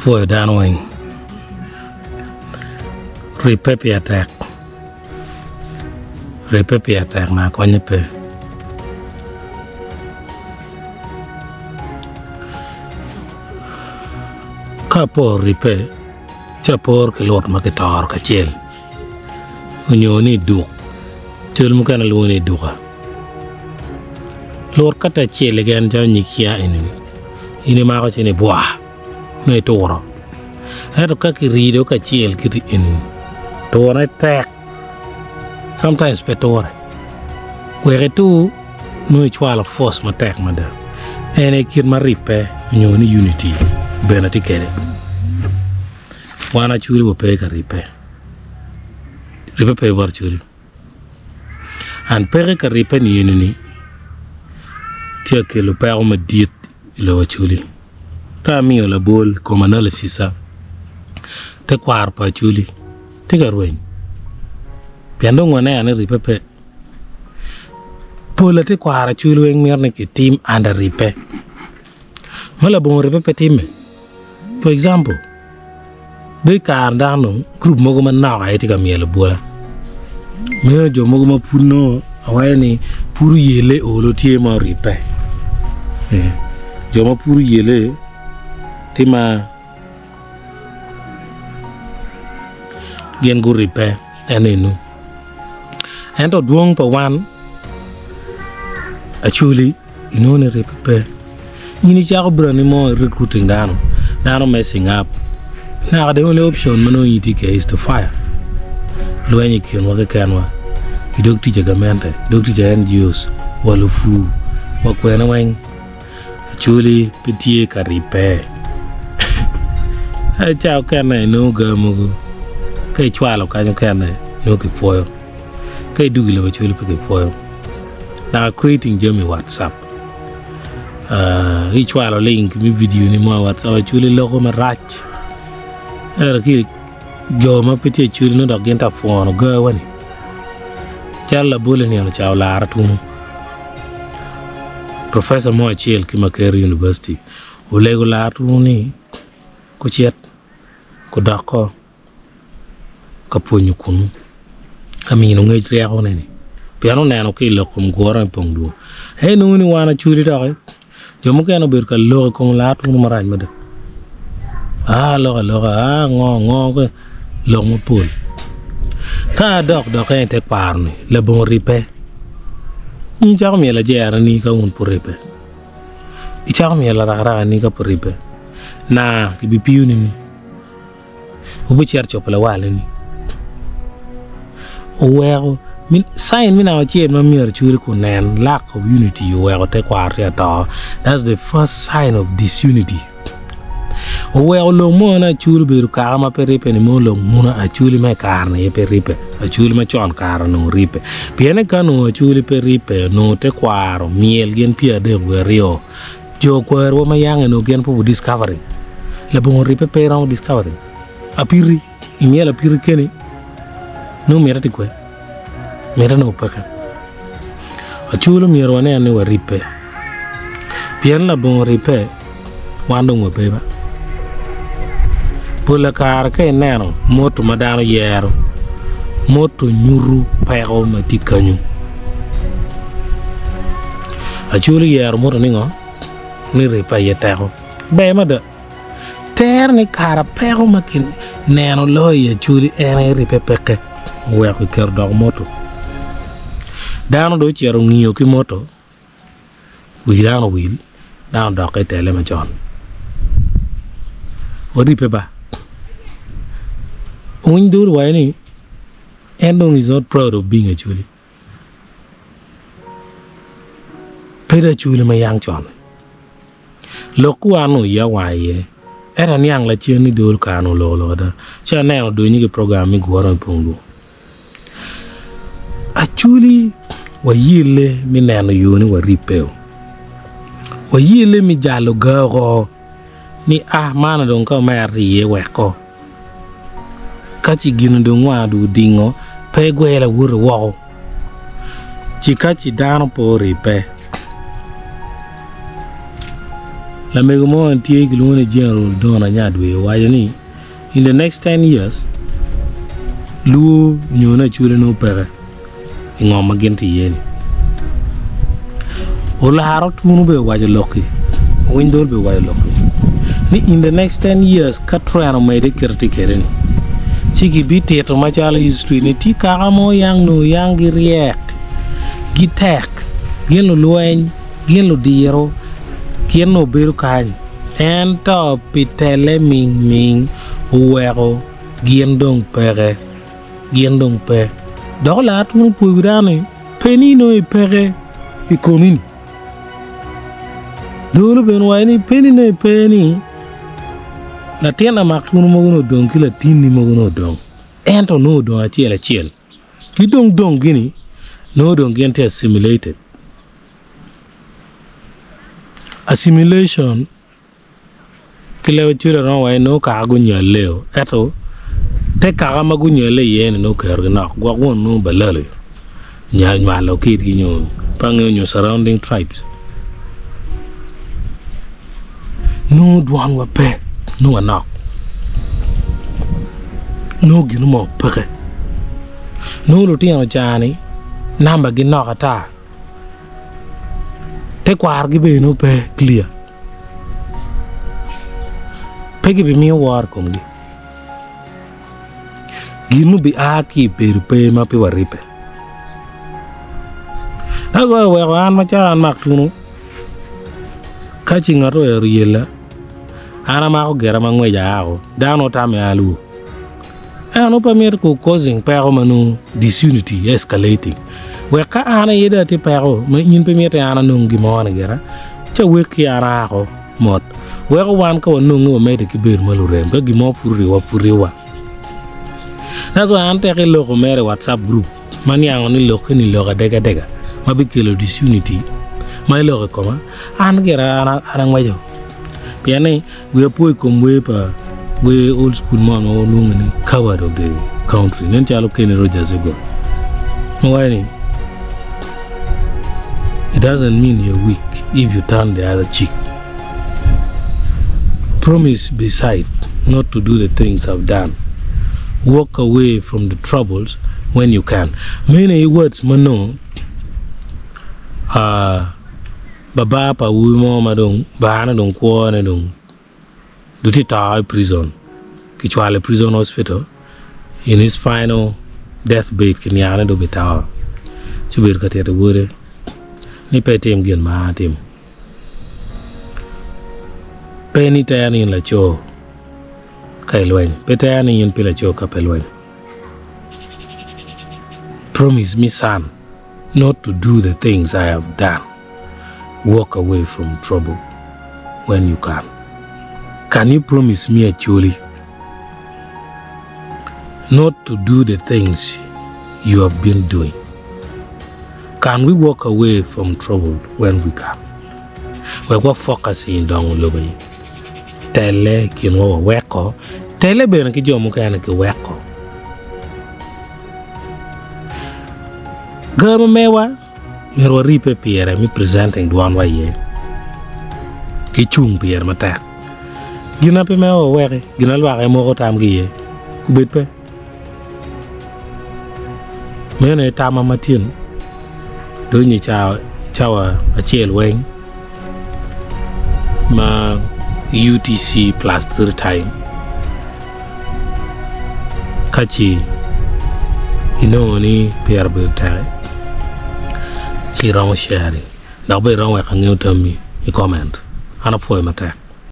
for downwing. Repeat attack. Repeat attack na kwenye pe. Kapo repeat. Chapor ke lot makitar kachel. Unyoni duk. Chul mukana luoni duka. Lord kata chele gan jao nyikia ini mako chini buah no toro hado kaki rido ka chel kiti toro tek sometimes petore kwere tu no chwala force ma tek ma da ene kir ma ripe nyoni unity bena tikere wana churi bo pe ka ripe pe war churi an pere ka ripe ni tia ke lo père me dit lo chuli ta mi la bol comme analysis ça te kwar pa chuli te garwen piando ngone ane ripe pola te kwar chuli wen mer ne ke team under ripe mala bon ripe team for example be ka ndano group mo ma na ay ti ka mi la bola me jo mo ma puno awani puru yele olo tie ma ripe joma puru yele tima gen go ripe enenu ento duong pa wan actually inone ripe ini jago brani mo recruiting dano messing up now the only option mano yiti is to fire lo any ken wa kanwa idokti jagamente dokti NGOs walufu makwena wang Chuli pitie ka ripe. Chao kana no gamugo. Kai chwalo kanyo kana no ki poyo. Kai dugilo chuli pe ki poyo. Now creating Jimmy WhatsApp. Hi chwalo link mi video ni mo WhatsApp chuli logo ma rach. Ki jo ma pitie chuli no dogenta phone go wani. Challa bole ni no chao la aratu. Professor Mo Achel Kimakere University ulego la runi ko chiet ko dako ka ponyu kunu kamino ngai triago neni piano nano ke lokum gora pongdu he nuni wana churi ta jomo ke no ber ka lo ko la runi maraj mede lo ngo ko lo mo pol ka dok ente parni le bon ripe ni jago mi la jera ni ka un puripe I jago mi la rara ni ka puripe na ki bi piu ni ubu cher chopla wale ni o min sign mi na che ma mi churi ko nen lack of unity you te kwar ya ta that's the first sign of disunity o lo mo na churi be ka ma peripe ni mo lo muna a churi me karne e peripe a chuli ma chon karo no ripe piene kanu chuli per ripe no te kwaro miel gen pia de rio jo kwaro ma yang no gen po discovery le bon ripe per on discovery apiri imiela apiri kene no merati kwe mera no paka a chulu miro ne wa ripe pien la bon ripe wando mo beba pula kar ke neno moto madano yero moto nyuru pego matikanyu achuli yer moto ningo ni repa yetego be mada ter ni kara pego makin neno loye chuli ene repe peke we ko ker dog moto dano do chero ngiyo ki moto wi dano wil dano dog e tele ma jon odi pe ba undur wani Endong is not proud of being a chuli. Peda chuli ma yang chon. Loku anu ya waye. Era niang la cheni dol ka anu lo da. Cha neno do ni program mi goro ponglu. A chuli wa yile mi neno yuni wa ripeo. Wa yile mi jalo garo ni mana don ka ma riye weko. Kachi ginu do ngwa du dingo pe gwela wuro wo chikachi dano po ripe la me mo an tie ki lone general dona nyadwe wajani in the next 10 years lu nyona chule no pere ngoma genti yeni ola haro tunu be waje lokki windol be waje lokki ni in the next 10 years katrano mede kerti kereni chiki biti to machala history ni ti kamo yang no yang gi react gi tek gelo loen gelo diro kieno beru kan en to pitele ming uwero giendong pere giendong pe dola tunu pugrane peni no pere ikonini dolo ben wani peni no peni la tiena maktunu mogono dong kila tini mogono dong ento no dong achiel ki dong gini no dong gente assimilation kile chura no wa no ka gunya leo eto te ka ma gunya le yen no ka na gwa won no balale nya ma lo kit gi nyo pange nyo surrounding tribes no dwan wa pe no na no gi no mo pe no lo ti no jani namba gi no kata te kwar gi be no pe clear pegi be mi war kom gi ginu bi aki per pe ma pe waripe ago we wan ma chan mak tunu kachi ngato e riela ana ma ko gera ma ngwe jaao dano tame alu ano permit ko causing pero manu disunity escalating we ka ana yeda ti pero ma in permit ana nungi mo na gera cha we ki ara ko mot we ko wan ko nungi o mede ki ber malu rem ga gi mo purri wa nazo ante ke lo ko mere WhatsApp group mani ang ni lo ni lo ga dega ma bi kelo disunity mai lo ko ma an gera ana ngwajo piane we poi komwe pa we old school man o nungani covered of the country nen chalo Kenny Rogers go why it doesn't mean you're weak if you turn the other cheek. Promise beside not to do the things I've done. Walk away from the troubles when you can. Many words mano baba pa umo madong bana dong ko na dong duty ta prison kichwale prison hospital in his final deathbed kinyana do beta chibir ka tete bure ni petem gen ma tim peni tayani la cho kai lwen petayani yin pila cho ka pelwen. Promise me, son, not to do the things I have done. Walk away from trouble when you can. Can you promise me actually not to do the things you have been doing? Can we walk away from trouble when we can? We're focusing on lobby. Tele kinwa weko. Tele bena kijomo kana ki weko. Gama mewa merwa ripe Pierre mi presenting duan wa ye. Kichung Pierre mata. Gina pe mewa weke. Gina lwa mo ko tam gi ye. Kubet pe. Mene tama matin. Do ni chawa achiel weng. Ma UTC plus third time. Kachi ni Pierre Bertare. Si rong sharing. Now be wrong I can you tell me. You comment. Ana foi mata.